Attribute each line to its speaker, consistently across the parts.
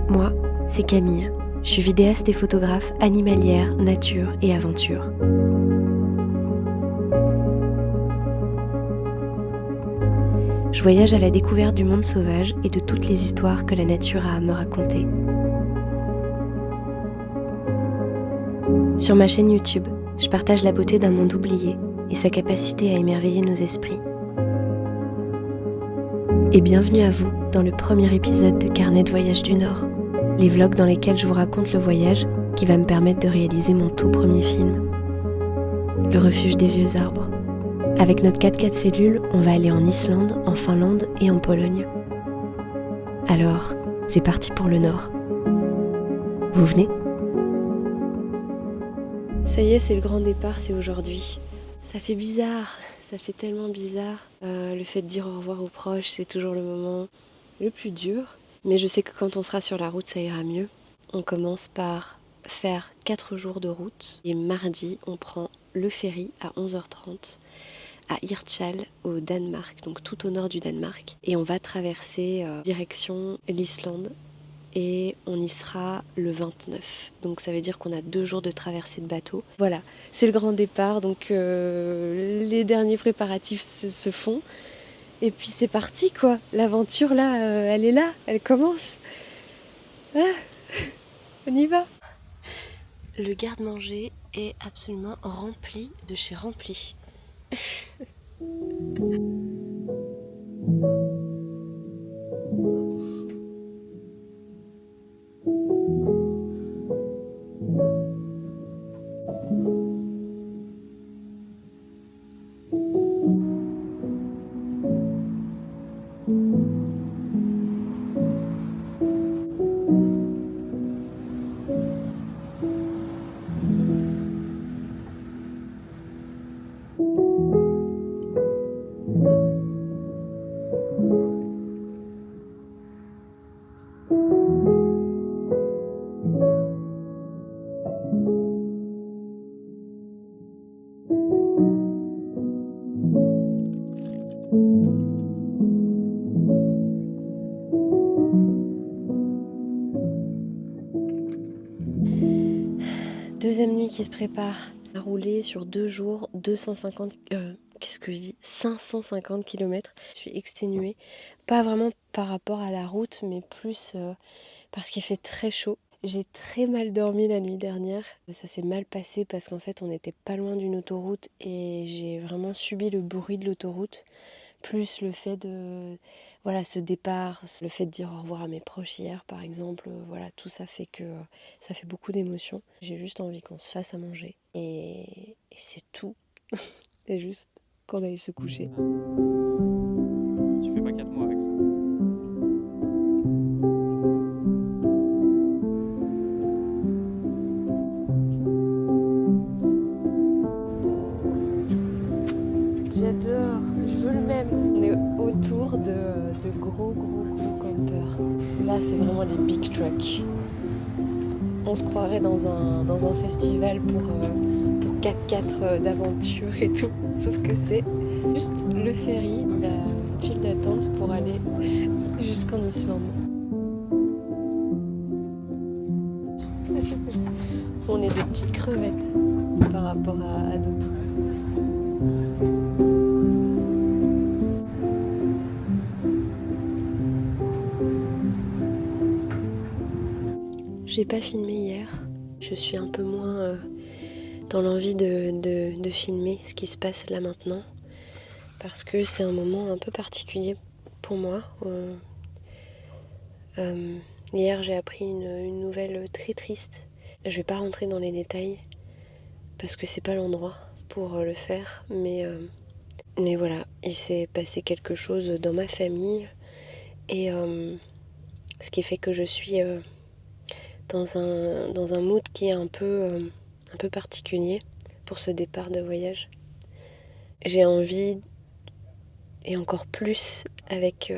Speaker 1: Moi, c'est Camille. Je suis vidéaste et photographe animalière, nature et aventure. Je voyage à la découverte du monde sauvage et de toutes les histoires que la nature a à me raconter. Sur ma chaîne YouTube, je partage la beauté d'un monde oublié et sa capacité à émerveiller nos esprits. Et bienvenue à vous dans le premier épisode de Carnet de voyage du Nord, les vlogs dans lesquels je vous raconte le voyage qui va me permettre de réaliser mon tout premier film. Le refuge des vieux arbres. Avec notre 4x4 cellule, on va aller en Islande, en Finlande et en Pologne. Alors, c'est parti pour le Nord. Vous venez ? Ça y est, c'est le grand départ, c'est aujourd'hui. Ça fait bizarre, ça fait tellement bizarre. Le fait de dire au revoir aux proches, c'est toujours le moment le plus dur. Mais je sais que quand on sera sur la route, ça ira mieux. On commence par faire 4 jours de route. Et mardi, on prend le ferry à 11h30 à Hirtshals au Danemark, donc tout au nord du Danemark. Et on va traverser direction l'Islande. Et on y sera le 29. Donc ça veut dire qu'on a 2 jours de traversée de bateau. Voilà, c'est le grand départ, donc les derniers préparatifs se font. Et puis c'est parti quoi, l'aventure là, elle est là, elle commence. Ah, on y va. Le garde-manger est absolument rempli de chez Rempli. Deuxième nuit qui se prépare à rouler sur 2 jours, 550 km. Je suis exténuée, pas vraiment par rapport à la route, mais plus parce qu'il fait très chaud. J'ai très mal dormi la nuit dernière. Ça s'est mal passé parce qu'en fait on n'était pas loin d'une autoroute et j'ai vraiment subi le bruit de l'autoroute. Plus le fait de, voilà, ce départ, le fait de dire au revoir à mes proches hier par exemple, voilà, tout ça fait que ça fait beaucoup d'émotions. J'ai juste envie qu'on se fasse à manger et c'est tout. Et juste qu'on aille se coucher.
Speaker 2: Tu fais pas 4 mois avec ça.
Speaker 1: J'adore, je veux le même. On est autour de gros campeurs. Là, c'est vraiment les big trucks. On se croirait dans un festival pour 4x4 d'aventure et tout. Sauf que c'est juste le ferry, la file d'attente pour aller jusqu'en Islande. On est des petites crevettes par rapport à d'autres. J'ai pas filmé hier. Je suis un peu moins dans l'envie de filmer ce qui se passe là maintenant. Parce que c'est un moment un peu particulier pour moi. Hier, j'ai appris une nouvelle très triste. Je vais pas rentrer dans les détails parce que c'est pas l'endroit pour le faire. Mais voilà, il s'est passé quelque chose dans ma famille. Et ce qui fait que je suis dans un mood qui est un peu particulier pour ce départ de voyage. J'ai envie, et encore plus avec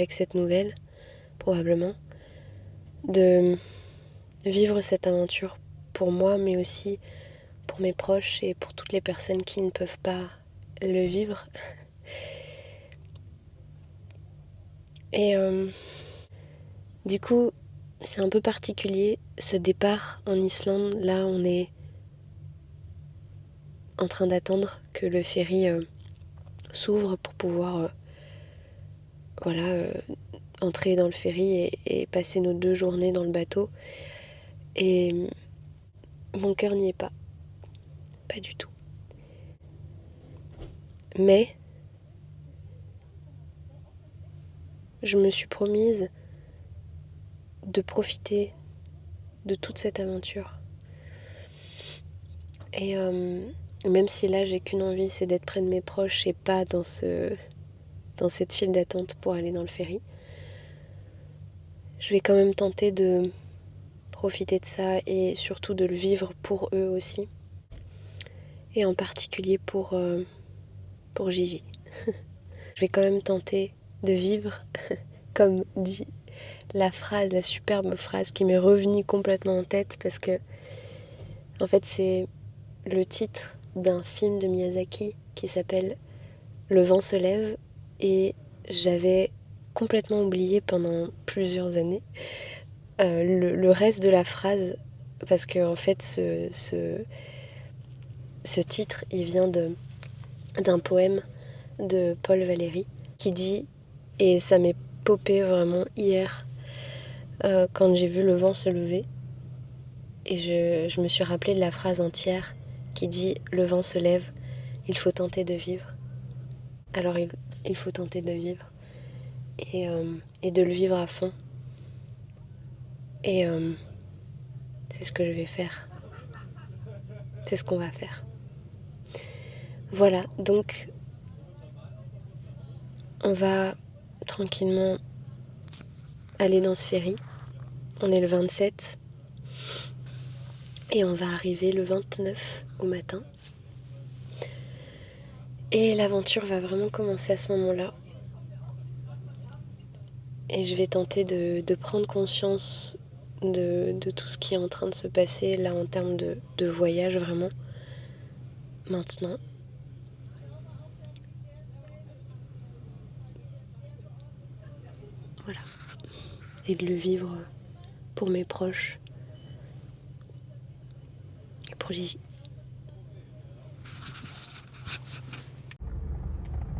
Speaker 1: cette nouvelle, probablement, de vivre cette aventure pour moi, mais aussi pour mes proches et pour toutes les personnes qui ne peuvent pas le vivre. Et Du coup, c'est un peu particulier, ce départ en Islande. Là, on est en train d'attendre que le ferry s'ouvre pour pouvoir entrer dans le ferry et passer nos 2 journées dans le bateau. Et mon cœur n'y est pas. Pas du tout. Mais je me suis promise de profiter de toute cette aventure. Et même si là j'ai qu'une envie, c'est d'être près de mes proches et pas dans cette file d'attente pour aller dans le ferry, je vais quand même tenter de profiter de ça et surtout de le vivre pour eux aussi. Et en particulier pour Gigi. Je vais quand même tenter de vivre, comme dit la superbe phrase qui m'est revenue complètement en tête parce que, en fait, c'est le titre d'un film de Miyazaki qui s'appelle Le vent se lève et j'avais complètement oublié pendant plusieurs années le reste de la phrase parce que, en fait, ce titre, il vient d'un poème de Paul Valéry qui dit, et ça m'est popé vraiment hier quand j'ai vu le vent se lever, et je me suis rappelé de la phrase entière qui dit « Le vent se lève, il faut tenter de vivre ». Alors il faut tenter de vivre et de le vivre à fond. Et c'est ce que je vais faire. C'est ce qu'on va faire. Voilà, donc on va tranquillement aller dans ce ferry. On est le 27 et on va arriver le 29 au matin. Et l'aventure va vraiment commencer à ce moment-là. Et je vais tenter de prendre conscience de tout ce qui est en train de se passer là en termes de voyage vraiment maintenant. Voilà. Et de le vivre pour mes proches et pour Gigi.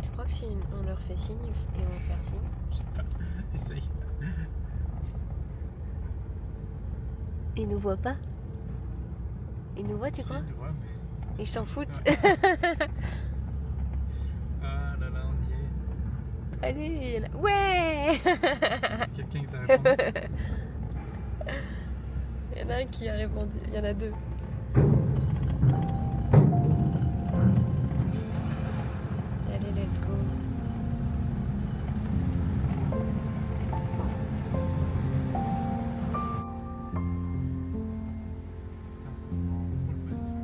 Speaker 1: Je crois que si on leur fait signe, ils vont faire signe.
Speaker 2: Essaye.
Speaker 1: Ils nous voient pas? Ils nous voient, tu crois?
Speaker 2: Ils voient, mais...
Speaker 1: Ils s'en foutent.
Speaker 2: Ouais. Ah là là, on y est.
Speaker 1: Allez, là. Ouais.
Speaker 2: Quelqu'un qui t'a répondu?
Speaker 1: Il y en a un qui a répondu, il y en a 2. Allez, let's go.
Speaker 2: Putain, c'est vraiment trop le position.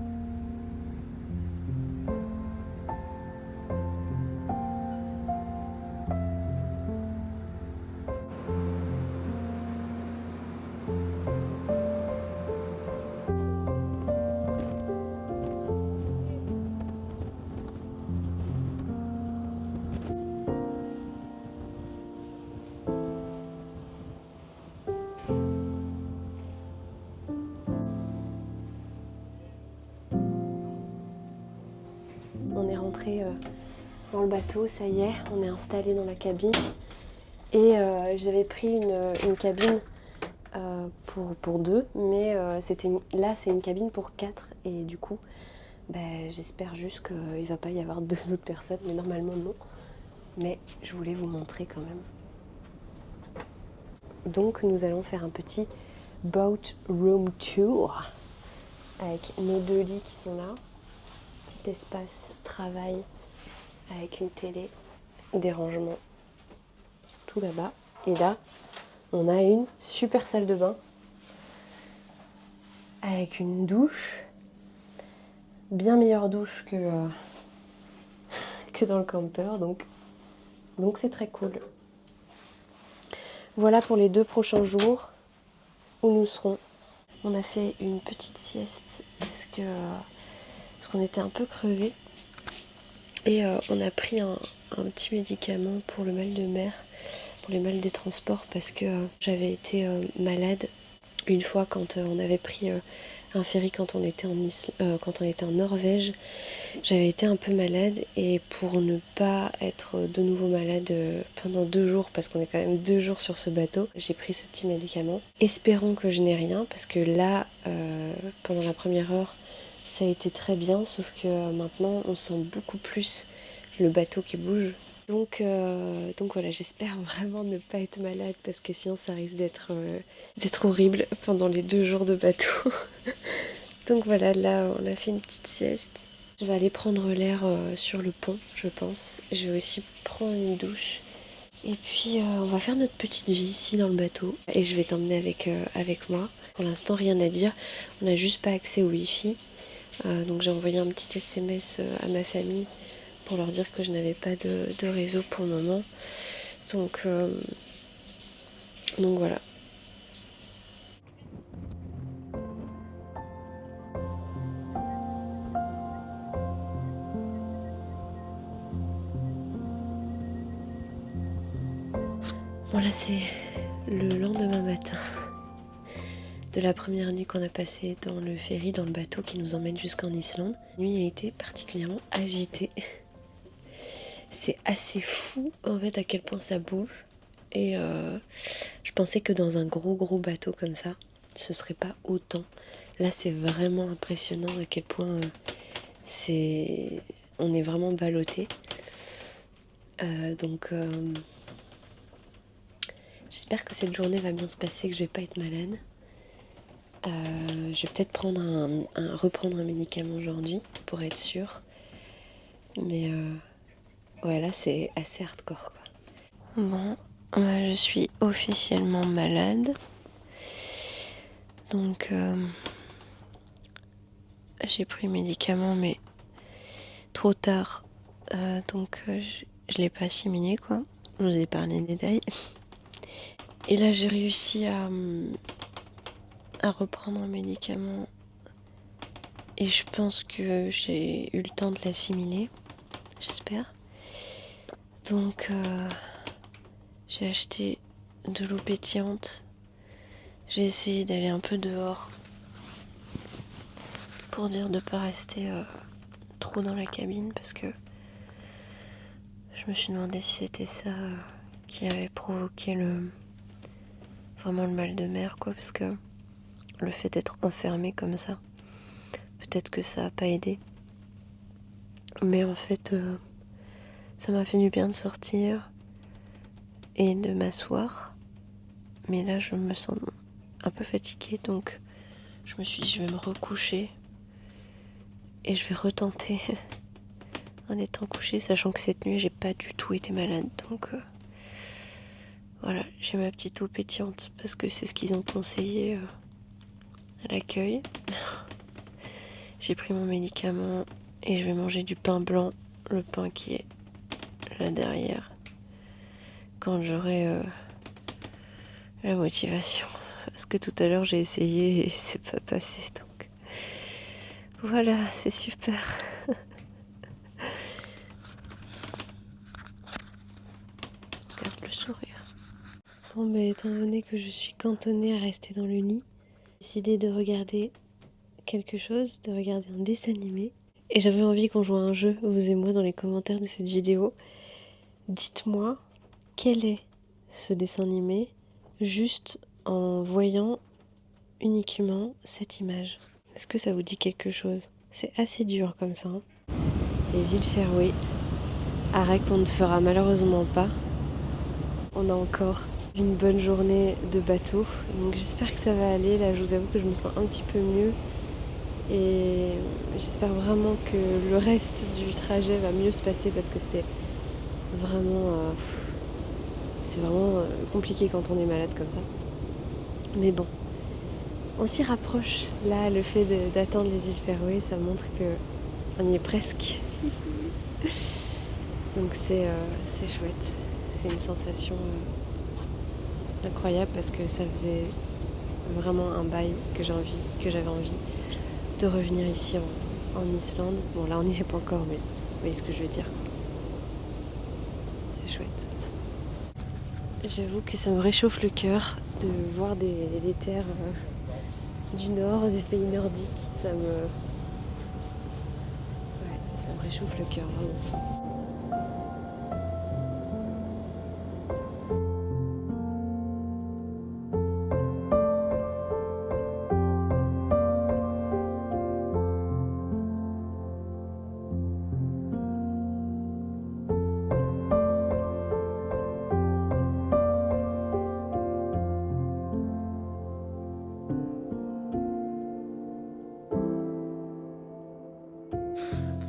Speaker 1: On est rentré dans le bateau, ça y est, on est installé dans la cabine. Et j'avais pris une cabine pour 2, mais là c'est une cabine pour 4. Et du coup, j'espère juste qu'il ne va pas y avoir 2 autres personnes, mais normalement non. Mais je voulais vous montrer quand même. Donc nous allons faire un petit boat room tour avec nos 2 lits qui sont là. Petit espace travail avec une télé, des rangements, tout là-bas. Et là, on a une super salle de bain avec une douche, bien meilleure douche que dans le camper, donc c'est très cool. Voilà pour les 2 prochains jours où nous serons. On a fait une petite sieste parce qu'on était un peu crevés. Et on a pris un petit médicament pour le mal de mer pour les mal des transports parce que j'avais été malade une fois quand on avait pris un ferry quand on était quand on était en Norvège. J'avais été un peu malade et pour ne pas être de nouveau malade pendant 2 jours, parce qu'on est quand même 2 jours sur ce bateau, j'ai pris ce petit médicament. Espérons que je n'ai rien, parce que là, pendant la première heure, ça a été très bien, sauf que maintenant, on sent beaucoup plus le bateau qui bouge. Donc voilà, j'espère vraiment ne pas être malade, parce que sinon ça risque d'être horrible pendant les 2 jours de bateau. Donc voilà, là, on a fait une petite sieste. Je vais aller prendre l'air sur le pont, je pense. Je vais aussi prendre une douche. Et puis, on va faire notre petite vie ici dans le bateau. Et je vais t'emmener avec moi. Pour l'instant, rien à dire. On n'a juste pas accès au Wi-Fi. Donc, j'ai envoyé un petit SMS à ma famille pour leur dire que je n'avais pas de réseau pour le moment. Donc voilà. Bon là c'est le lendemain matin de la première nuit qu'on a passée dans le ferry, dans le bateau qui nous emmène jusqu'en Islande. La nuit a été particulièrement agitée. C'est assez fou en fait à quel point ça bouge. Et je pensais que dans un gros bateau comme ça, ce serait pas autant. Là c'est vraiment impressionnant à quel point on est vraiment ballotté. Donc j'espère que cette journée va bien se passer, que je vais pas être malade. Je vais peut-être reprendre un médicament aujourd'hui pour être sûre. Mais ouais, là c'est assez hardcore quoi. Bon, je suis officiellement malade. Donc j'ai pris le médicament mais trop tard. Donc je l'ai pas assimilé quoi. Je vous ai parlé des détails. Et là j'ai réussi à reprendre un médicament. Et je pense que j'ai eu le temps de l'assimiler. J'espère. Donc j'ai acheté de l'eau pétillante. J'ai essayé d'aller un peu dehors pour dire de ne pas rester trop dans la cabine parce que je me suis demandé si c'était ça qui avait provoqué vraiment le mal de mer quoi, parce que le fait d'être enfermé comme ça, peut-être que ça n'a pas aidé. Mais en fait, ça m'a fait du bien de sortir et de m'asseoir. Mais là, je me sens un peu fatiguée, donc je me suis dit, je vais me recoucher et je vais retenter en étant couchée, sachant que cette nuit, j'ai pas du tout été malade. Donc voilà, j'ai ma petite eau pétillante parce que c'est ce qu'ils ont conseillé à l'accueil. J'ai pris mon médicament et je vais manger du pain blanc, le pain qui est là derrière, quand j'aurai la motivation. Parce que tout à l'heure j'ai essayé et c'est pas passé, donc voilà, c'est super. Regarde le sourire. Bon étant donné que je suis cantonnée à rester dans le lit, j'ai décidé de regarder quelque chose, de regarder un dessin animé. Et j'avais envie qu'on joue à un jeu, vous et moi, dans les commentaires de cette vidéo. Dites-moi, quel est ce dessin animé, juste en voyant uniquement cette image. Est-ce que ça vous dit quelque chose? C'est assez dur comme ça. Hein. Les îles Féroé. Arrêt qu'on ne fera malheureusement pas. On a encore une bonne journée de bateau. Donc j'espère que ça va aller. Là, je vous avoue que je me sens un petit peu mieux. Et j'espère vraiment que le reste du trajet va mieux se passer parce que c'était vraiment... c'est vraiment compliqué quand on est malade comme ça. Mais bon, on s'y rapproche. Là, le fait d'attendre les îles Féroé, ça montre qu'on y est presque. Donc c'est chouette. C'est une sensation incroyable parce que ça faisait vraiment un bail que j'avais envie de revenir ici en Islande. Bon là on n'y est pas encore mais vous voyez ce que je veux dire. C'est chouette. J'avoue que ça me réchauffe le cœur de voir des terres du nord, des pays nordiques. Ça me réchauffe le cœur, vraiment.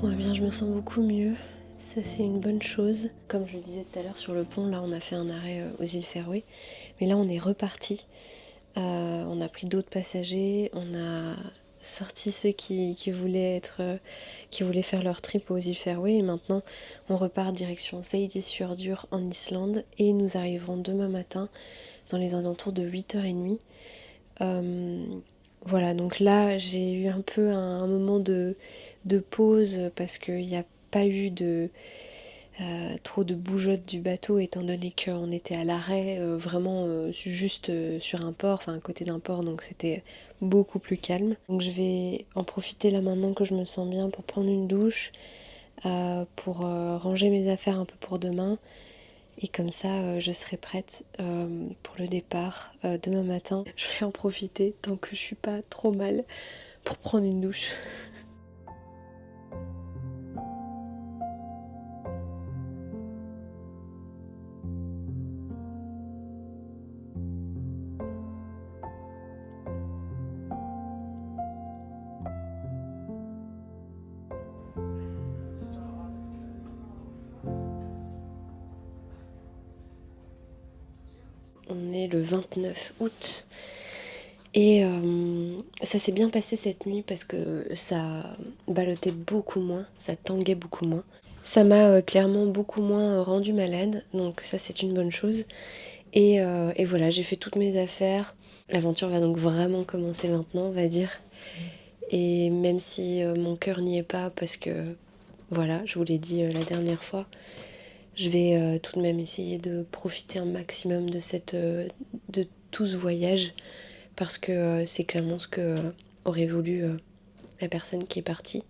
Speaker 1: Bon, eh bien, je me sens beaucoup mieux. Ça, c'est une bonne chose. Comme je le disais tout à l'heure sur le pont, là, on a fait un arrêt aux îles Féroé. Mais là, on est reparti. On a pris d'autres passagers. On a sorti ceux qui voulaient faire leur trip aux îles Féroé. Et maintenant, on repart direction Seyðisfjörður en Islande. Et nous arriverons demain matin dans les alentours de 8h30. Voilà, donc là j'ai eu un peu un moment de pause parce qu'il n'y a pas eu trop de bougeotte du bateau étant donné qu'on était à l'arrêt vraiment juste sur un port, enfin à côté d'un port, donc c'était beaucoup plus calme. Donc je vais en profiter là maintenant que je me sens bien pour prendre une douche, pour ranger mes affaires un peu pour demain. Et comme ça, je serai prête pour le départ demain matin. Je vais en profiter tant que je suis pas trop mal pour prendre une douche. On est le 29 août et ça s'est bien passé cette nuit parce que ça ballottait beaucoup moins, ça tanguait beaucoup moins. Ça m'a clairement beaucoup moins rendu malade, donc ça c'est une bonne chose. Et voilà, j'ai fait toutes mes affaires. L'aventure va donc vraiment commencer maintenant, on va dire. Et même si mon cœur n'y est pas parce que, voilà, je vous l'ai dit la dernière fois, je vais tout de même essayer de profiter un maximum de tout ce voyage parce que c'est clairement ce que aurait voulu la personne qui est partie.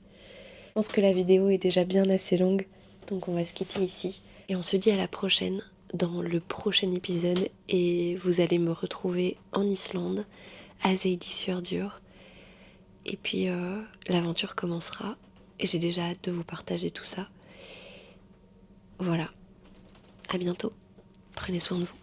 Speaker 1: Je pense que la vidéo est déjà bien assez longue, donc on va se quitter ici. Et on se dit à la prochaine dans le prochain épisode et vous allez me retrouver en Islande, à Seyðisfjörður. Et puis l'aventure commencera et j'ai déjà hâte de vous partager tout ça. Voilà. À bientôt. Prenez soin de vous.